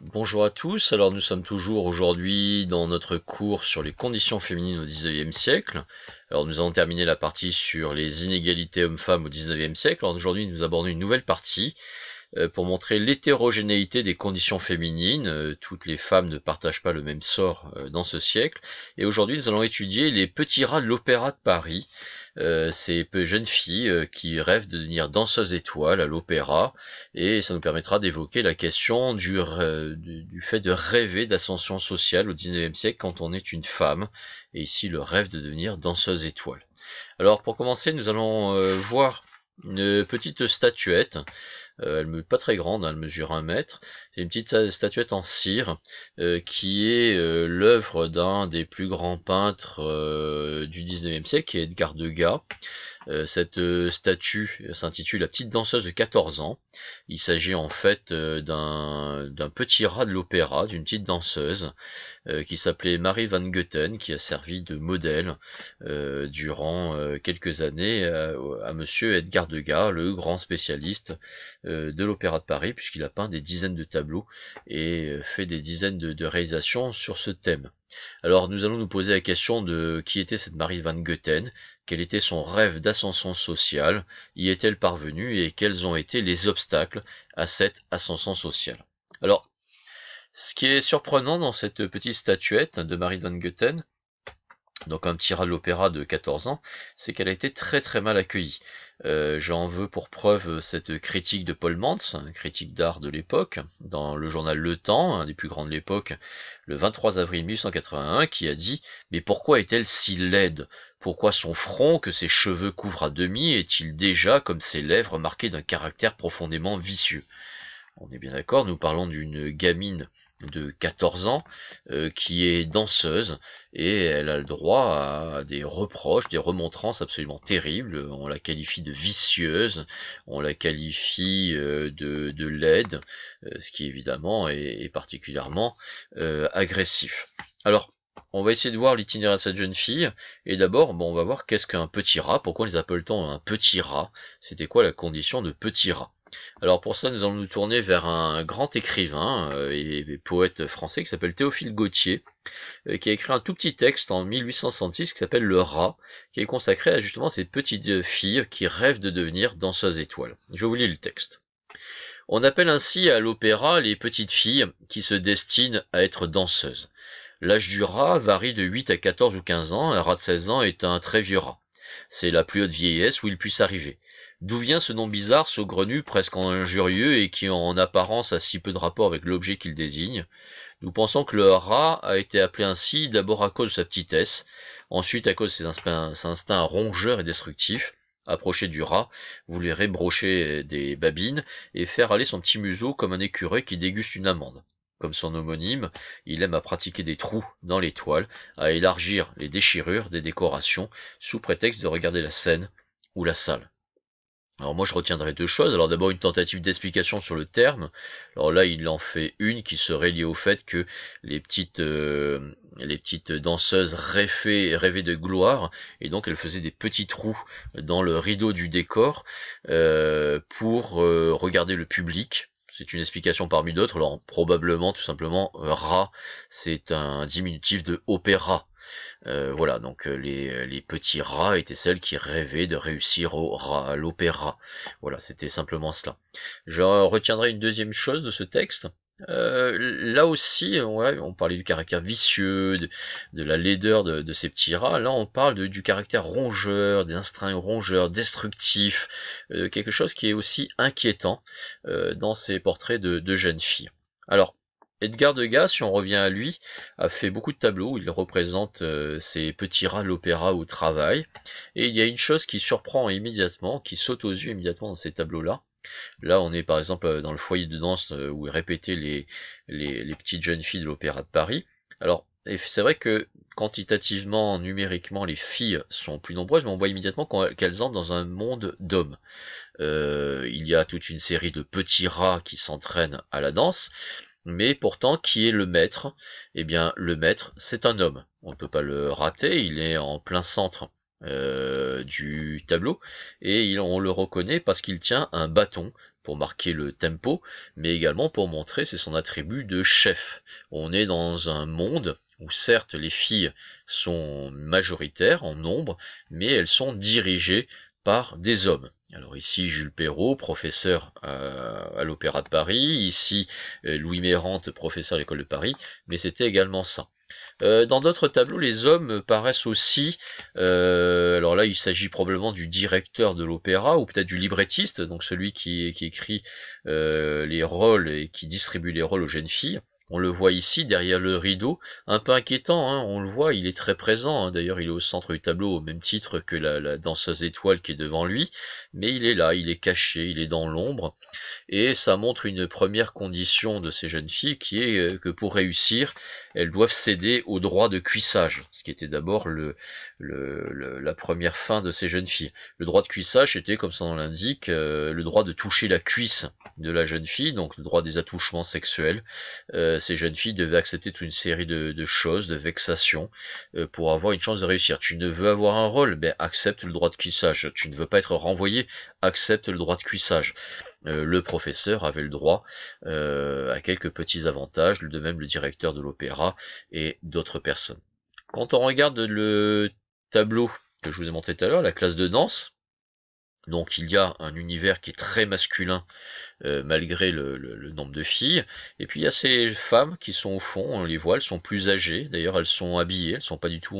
Bonjour à tous, alors nous sommes toujours aujourd'hui dans notre cours sur les conditions féminines au XIXe siècle. Alors nous avons terminé la partie sur les inégalités hommes-femmes au XIXe siècle. Alors aujourd'hui nous abordons une nouvelle partie pour montrer l'hétérogénéité des conditions féminines. Toutes les femmes ne partagent pas le même sort dans ce siècle. Et aujourd'hui nous allons étudier les petits rats de l'Opéra de Paris. Ces jeunes filles qui rêvent de devenir danseuses étoiles à l'opéra, et ça nous permettra d'évoquer la question du fait de rêver d'ascension sociale au XIXe siècle quand on est une femme, et ici le rêve de devenir danseuse étoile. Alors pour commencer, nous allons voir une petite statuette. Elle n'est pas très grande, hein, elle mesure 1 mètre. C'est une petite statuette en cire qui est l'œuvre d'un des plus grands peintres du XIXe siècle, qui est Edgar Degas. Cette statue s'intitule La petite danseuse de 14 ans. Il s'agit en fait d'un petit rat de l'opéra, d'une petite danseuse qui s'appelait Marie Van Goethen, qui a servi de modèle durant quelques années à monsieur Edgar Degas, le grand spécialiste de l'Opéra de Paris, puisqu'il a peint des dizaines de tableaux et fait des dizaines de réalisations sur ce thème. Alors nous allons nous poser la question de qui était cette Marie Van Goethen, quel était son rêve d'ascension sociale, y est-elle parvenue et quels ont été les obstacles à cette ascension sociale. Alors, ce qui est surprenant dans cette petite statuette de Marie Van Goethen, donc un petit rat de l'opéra de 14 ans, c'est qu'elle a été très très mal accueillie. J'en veux pour preuve cette critique de Paul Mantz, un critique d'art de l'époque, dans le journal Le Temps, un des plus grands de l'époque, le 23 avril 1881, qui a dit « Mais pourquoi est-elle si laide? Pourquoi son front, que ses cheveux couvrent à demi, est-il déjà, comme ses lèvres, marqué d'un caractère profondément vicieux ?» On est bien d'accord, nous parlons d'une gamine de 14 ans qui est danseuse, et elle a le droit à des reproches, des remontrances absolument terribles. On la qualifie de vicieuse, on la qualifie de laide, ce qui évidemment est particulièrement agressif. Alors, on va essayer de voir l'itinéraire de cette jeune fille, et d'abord, on va voir qu'est-ce qu'un petit rat, pourquoi les appelle-t-on un petit rat, c'était quoi la condition de petit rat. Alors pour ça, nous allons nous tourner vers un grand écrivain et poète français qui s'appelle Théophile Gautier, qui a écrit un tout petit texte en 1866 qui s'appelle Le Rat, qui est consacré à justement ces petites filles qui rêvent de devenir danseuses étoiles. Je vous lis le texte. On appelle ainsi à l'opéra les petites filles qui se destinent à être danseuses. L'âge du rat varie de 8 à 14 ou 15 ans, un rat de 16 ans est un très vieux rat. C'est la plus haute vieillesse où il puisse arriver. D'où vient ce nom bizarre, saugrenu, presque injurieux, et qui en apparence a si peu de rapport avec l'objet qu'il désigne? Nous pensons que le rat a été appelé ainsi d'abord à cause de sa petitesse, ensuite à cause de ses instincts rongeurs et destructifs. Approcher du rat, vous lui rebrocher des babines et faire aller son petit museau comme un écureuil qui déguste une amande. Comme son homonyme, il aime à pratiquer des trous dans les toiles, à élargir les déchirures des décorations, sous prétexte de regarder la scène ou la salle. Alors moi je retiendrai deux choses. Alors d'abord une tentative d'explication sur le terme. Alors là il en fait une qui serait liée au fait que les petites danseuses rêvaient de gloire, et donc elles faisaient des petits trous dans le rideau du décor pour regarder le public. C'est une explication parmi d'autres. Alors probablement tout simplement rat, c'est un diminutif de opéra. Voilà, donc les petits rats étaient celles qui rêvaient de réussir à l'opéra. Voilà, c'était simplement cela. Je retiendrai une deuxième chose de ce texte. Là aussi, ouais, on parlait du caractère vicieux, de la laideur de ces petits rats. Là, on parle du caractère rongeur, des instincts rongeurs, destructifs, quelque chose qui est aussi inquiétant dans ces portraits de jeunes filles. Alors, Edgar Degas, si on revient à lui, a fait beaucoup de tableaux où il représente ces petits rats de l'opéra au travail. Et il y a une chose qui surprend immédiatement, qui saute aux yeux immédiatement dans ces tableaux-là. Là, on est par exemple dans le foyer de danse où est répété les petites jeunes filles de l'Opéra de Paris. Alors, c'est vrai que quantitativement, numériquement, les filles sont plus nombreuses, mais on voit immédiatement qu'elles entrent dans un monde d'hommes. Il y a toute une série de petits rats qui s'entraînent à la danse, mais pourtant, qui est le maître? Eh bien, le maître, c'est un homme. On ne peut pas le rater, il est en plein centre du tableau, et on le reconnaît parce qu'il tient un bâton pour marquer le tempo, mais également pour montrer c'est son attribut de chef. On est dans un monde où certes les filles sont majoritaires en nombre, mais elles sont dirigées par des hommes. Alors ici Jules Perrault, professeur à l'Opéra de Paris, ici Louis Mérante, professeur à l'École de Paris, mais c'était également ça. Dans d'autres tableaux, les hommes paraissent aussi, alors là il s'agit probablement du directeur de l'opéra, ou peut-être du librettiste, donc celui qui écrit les rôles et qui distribue les rôles aux jeunes filles. On le voit ici, derrière le rideau, un peu inquiétant, hein, on le voit, il est très présent, hein, d'ailleurs il est au centre du tableau au même titre que la danseuse étoile qui est devant lui, mais il est là, il est caché, il est dans l'ombre, et ça montre une première condition de ces jeunes filles qui est que pour réussir, elles doivent céder au droit de cuissage, ce qui était d'abord la première fin de ces jeunes filles. Le droit de cuissage était, comme son nom l'indique, le droit de toucher la cuisse de la jeune fille, donc le droit des attouchements sexuels. Ces jeunes filles devaient accepter toute une série de choses, de vexations, pour avoir une chance de réussir. Tu ne veux avoir un rôle, ben accepte le droit de cuissage. Tu ne veux pas être renvoyé, accepte le droit de cuissage. Le professeur avait le droit à quelques petits avantages, de même le directeur de l'opéra et d'autres personnes. Quand on regarde le tableau que je vous ai montré tout à l'heure, la classe de danse, donc il y a un univers qui est très masculin malgré le nombre de filles, et puis il y a ces femmes qui sont au fond, on les voit, elles sont plus âgées, d'ailleurs elles sont habillées, elles sont pas du tout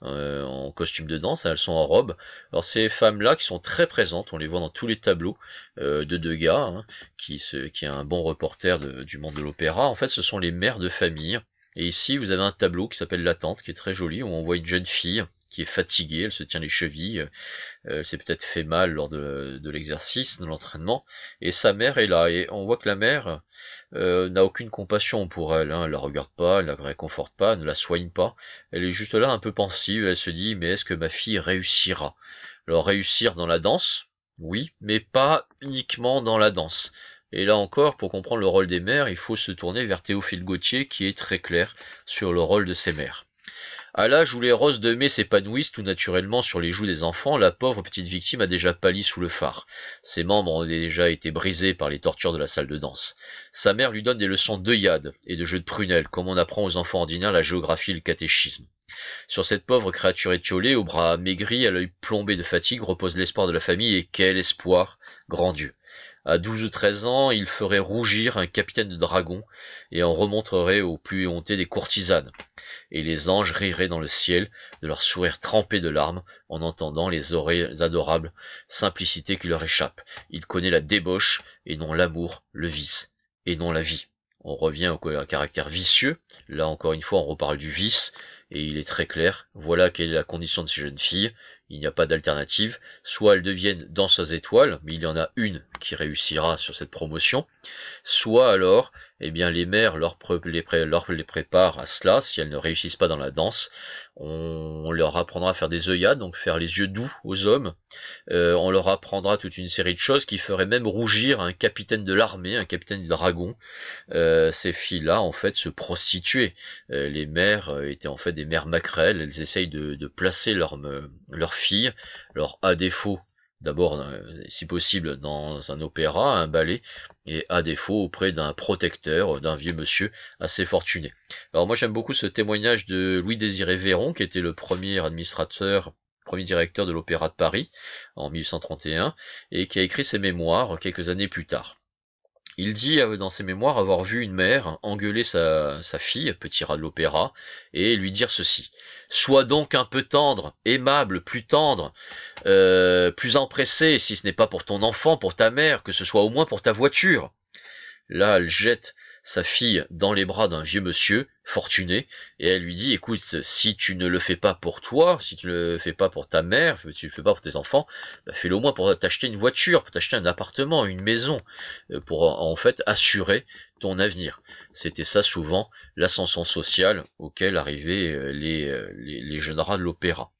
en costume de danse, elles sont en robe. Alors ces femmes-là qui sont très présentes, on les voit dans tous les tableaux de Degas, hein, qui est un bon reporter du monde de l'opéra, en fait ce sont les mères de famille. Et ici vous avez un tableau qui s'appelle La Tante, qui est très joli, où on voit une jeune fille qui est fatiguée, elle se tient les chevilles, elle s'est peut-être fait mal lors de l'exercice, de l'entraînement, et sa mère est là, et on voit que la mère n'a aucune compassion pour elle, hein, elle la regarde pas, elle la réconforte pas, ne la soigne pas, elle est juste là un peu pensive, elle se dit mais est-ce que ma fille réussira? Alors réussir dans la danse, oui, mais pas uniquement dans la danse. Et là encore, pour comprendre le rôle des mères, il faut se tourner vers Théophile Gautier qui est très clair sur le rôle de ces mères. À l'âge où les roses de mai s'épanouissent tout naturellement sur les joues des enfants, la pauvre petite victime a déjà pâli sous le phare. Ses membres ont déjà été brisés par les tortures de la salle de danse. Sa mère lui donne des leçons d'œillade et de jeu de prunelle, comme on apprend aux enfants ordinaires la géographie et le catéchisme. Sur cette pauvre créature étiolée, aux bras maigris, à l'œil plombé de fatigue, repose l'espoir de la famille, et quel espoir, grand Dieu! À 12 ou 13 ans, il ferait rougir un capitaine de dragons et en remonterait aux plus éhontées des courtisanes. Et les anges riraient dans le ciel de leur sourire trempé de larmes en entendant les oreilles adorables simplicités qui leur échappent. Il connaît la débauche et non l'amour, le vice et non la vie. On revient au caractère vicieux. Là encore une fois, on reparle du vice. Et il est très clair, voilà quelle est la condition de ces jeunes filles, il n'y a pas d'alternative, soit elles deviennent danseuses étoiles, mais il y en a une qui réussira sur cette promotion, soit alors, eh bien les mères les préparent à cela, si elles ne réussissent pas dans la danse, on leur apprendra à faire des œillades, donc faire les yeux doux aux hommes, on leur apprendra toute une série de choses qui feraient même rougir un capitaine de l'armée, un capitaine des dragons, ces filles-là en fait se prostituaient, les mères étaient en fait des mères maquerelles, elles essayent de placer leurs filles, alors à défaut, d'abord si possible dans un opéra, un ballet, et à défaut auprès d'un protecteur, d'un vieux monsieur assez fortuné. Alors moi j'aime beaucoup ce témoignage de Louis-Désiré Véron, qui était le premier administrateur, premier directeur de l'Opéra de Paris, en 1831, et qui a écrit ses mémoires quelques années plus tard. Il dit dans ses mémoires avoir vu une mère engueuler sa fille, petit rat de l'opéra, et lui dire ceci: « Sois donc un peu tendre, aimable, plus tendre, plus empressé, si ce n'est pas pour ton enfant, pour ta mère, que ce soit au moins pour ta voiture. » Là, elle jette sa fille dans les bras d'un vieux monsieur fortuné, et elle lui dit: écoute, si tu ne le fais pas pour toi, si tu ne le fais pas pour ta mère, si tu ne le fais pas pour tes enfants, bah, fais-le au moins pour t'acheter une voiture, pour t'acheter un appartement, une maison, pour en fait assurer ton avenir. C'était ça souvent l'ascension sociale auquel arrivaient les jeunes rats de l'opéra.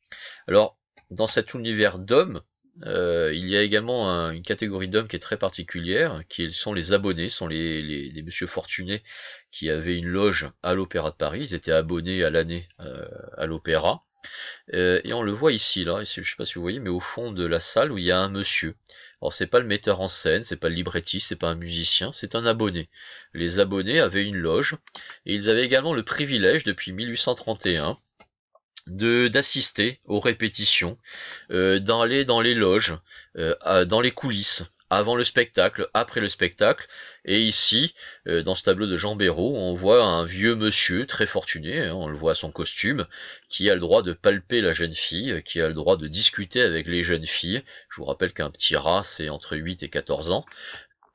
Alors, dans cet univers d'hommes, il y a également une catégorie d'hommes qui est très particulière, qui sont les abonnés, sont les messieurs fortunés qui avaient une loge à l'Opéra de Paris, ils étaient abonnés à l'année à l'opéra, et on le voit ici, là, je ne sais pas si vous voyez, mais au fond de la salle où il y a un monsieur Alors c'est pas le metteur en scène, c'est pas le librettiste, c'est pas un musicien, c'est un abonné. Les abonnés avaient une loge et ils avaient également le privilège depuis 1831 d'assister aux répétitions, d'aller dans les loges, dans les coulisses, avant le spectacle, après le spectacle. Et ici, dans ce tableau de Jean Béraud, on voit un vieux monsieur très fortuné, hein, on le voit à son costume, qui a le droit de palper la jeune fille, qui a le droit de discuter avec les jeunes filles. Je vous rappelle qu'un petit rat, c'est entre 8 et 14 ans.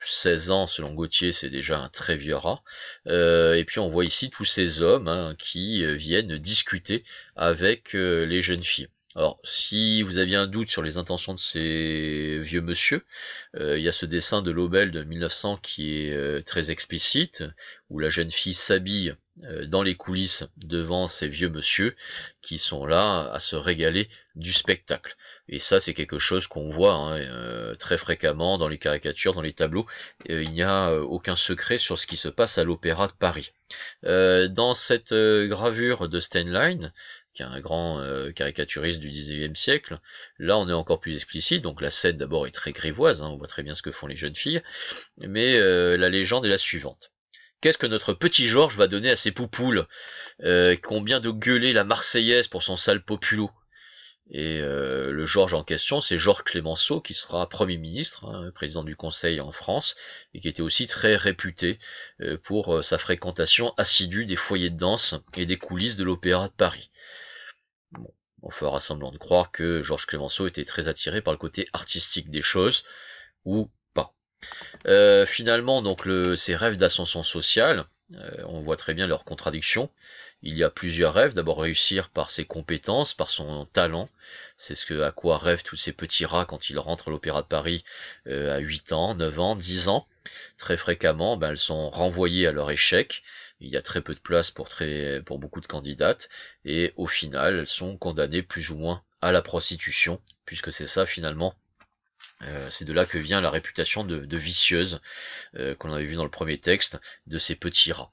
16 ans, selon Gauthier, c'est déjà un très vieux rat. Et puis on voit ici tous ces hommes, hein, qui viennent discuter avec les jeunes filles. Alors, si vous aviez un doute sur les intentions de ces vieux monsieur, il y a ce dessin de Lobel de 1900 qui est très explicite, où la jeune fille s'habille dans les coulisses devant ces vieux monsieur qui sont là à se régaler du spectacle. Et ça, c'est quelque chose qu'on voit, hein, très fréquemment dans les caricatures, dans les tableaux. Il n'y a aucun secret sur ce qui se passe à l'Opéra de Paris. Dans cette gravure de Steinlein, qui est un grand caricaturiste du 19e siècle, là on est encore plus explicite, donc la scène d'abord est très grivoise, hein, on voit très bien ce que font les jeunes filles, mais la légende est la suivante. Qu'est-ce que notre petit Georges va donner à ses poupoules, combien de gueuler la Marseillaise pour son sale populo? Et le Georges en question, c'est Georges Clémenceau, qui sera Premier ministre, hein, président du Conseil en France, et qui était aussi très réputé pour sa fréquentation assidue des foyers de danse et des coulisses de l'Opéra de Paris. Bon, on fera semblant de croire que Georges Clémenceau était très attiré par le côté artistique des choses, ou pas. Finalement, donc ces rêves d'ascension sociale, on voit très bien leur contradiction. Il y a plusieurs rêves. D'abord réussir par ses compétences, par son talent. C'est à quoi rêvent tous ces petits rats quand ils rentrent à l'Opéra de Paris à 8 ans, 9 ans, 10 ans. Très fréquemment, elles sont renvoyées à leur échec. Il y a très peu de place pour beaucoup de candidates. Et au final, elles sont condamnées plus ou moins à la prostitution, puisque c'est ça finalement. C'est de là que vient la réputation de vicieuse qu'on avait vu dans le premier texte de ces petits rats.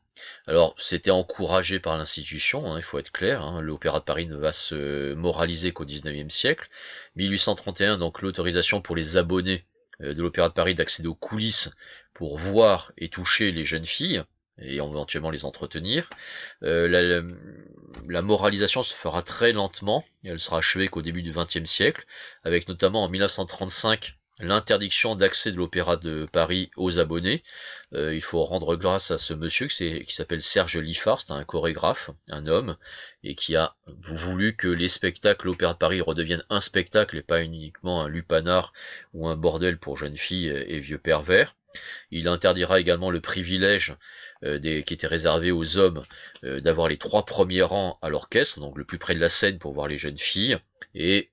Alors c'était encouragé par l'institution, hein, il faut être clair, hein, l'Opéra de Paris ne va se moraliser qu'au 19e siècle. 1831, donc l'autorisation pour les abonnés de l'Opéra de Paris d'accéder aux coulisses pour voir et toucher les jeunes filles et éventuellement les entretenir. La moralisation se fera très lentement, et elle sera achevée qu'au début du XXe siècle, avec notamment en 1935 l'interdiction d'accès de l'Opéra de Paris aux abonnés. Il faut rendre grâce à ce monsieur qui s'appelle Serge Liffard, c'est un chorégraphe, un homme, et qui a voulu que les spectacles l'Opéra de Paris redeviennent un spectacle et pas uniquement un lupanar ou un bordel pour jeunes filles et vieux pervers. Il interdira également le privilège qui était réservé aux hommes d'avoir les 3 premiers rangs à l'orchestre, donc le plus près de la scène pour voir les jeunes filles, et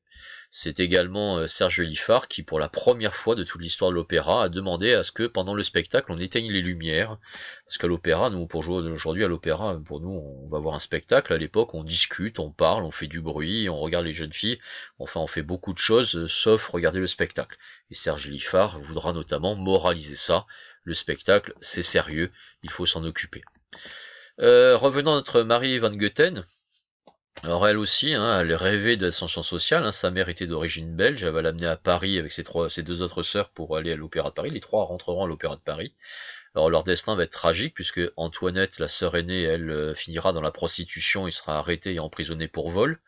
c'est également Serge Liffard qui, pour la première fois de toute l'histoire de l'opéra, a demandé à ce que pendant le spectacle on éteigne les lumières, parce qu'à l'opéra, nous pour jouer aujourd'hui à l'opéra, pour nous on va voir un spectacle, à l'époque on discute, on parle, on fait du bruit, on regarde les jeunes filles, enfin on fait beaucoup de choses sauf regarder le spectacle. Et Serge Liffard voudra notamment moraliser ça, le spectacle c'est sérieux, il faut s'en occuper. Revenons à notre Marie Van Goethen. Alors elle aussi, hein, elle rêvait d'ascension sociale, hein. Sa mère était d'origine belge, elle va l'amener à Paris avec ses 2 autres sœurs pour aller à l'Opéra de Paris. Les 3 rentreront à l'Opéra de Paris. Alors leur destin va être tragique puisque Antoinette, la sœur aînée, elle finira dans la prostitution et sera arrêtée et emprisonnée pour vol.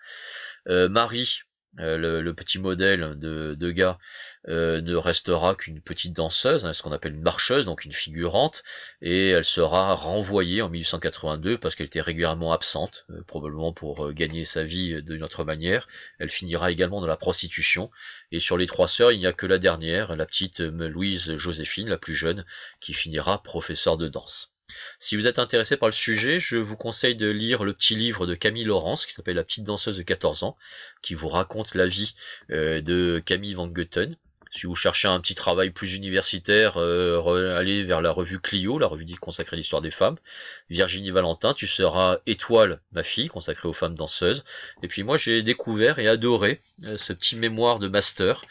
Marie, le petit modèle de gars, ne restera qu'une petite danseuse, hein, ce qu'on appelle une marcheuse, donc une figurante, et elle sera renvoyée en 1882 parce qu'elle était régulièrement absente, probablement pour gagner sa vie d'une autre manière. Elle finira également dans la prostitution, et sur les 3 sœurs, il n'y a que la dernière, la petite Louise Joséphine, la plus jeune, qui finira professeure de danse. Si vous êtes intéressé par le sujet, je vous conseille de lire le petit livre de Camille Laurence qui s'appelle La petite danseuse de 14 ans, qui vous raconte la vie de Camille Van Goethen. Si vous cherchez un petit travail plus universitaire, allez vers la revue Clio, la revue consacrée à l'histoire des femmes. Virginie Valentin, tu seras Étoile, ma fille, consacrée aux femmes danseuses. Et puis moi j'ai découvert et adoré ce petit mémoire de master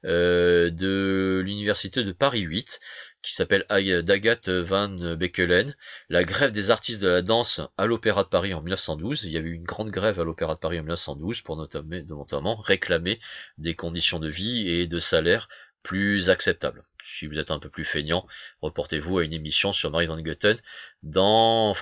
de l'université de Paris 8, qui s'appelle d'Agathe Van Bekkelen, la grève des artistes de la danse à l'Opéra de Paris en 1912. Il y avait eu une grande grève à l'Opéra de Paris en 1912 pour notamment réclamer des conditions de vie et de salaire plus acceptable. Si vous êtes un peu plus feignant, reportez-vous à une émission sur Marie Van Gotten dans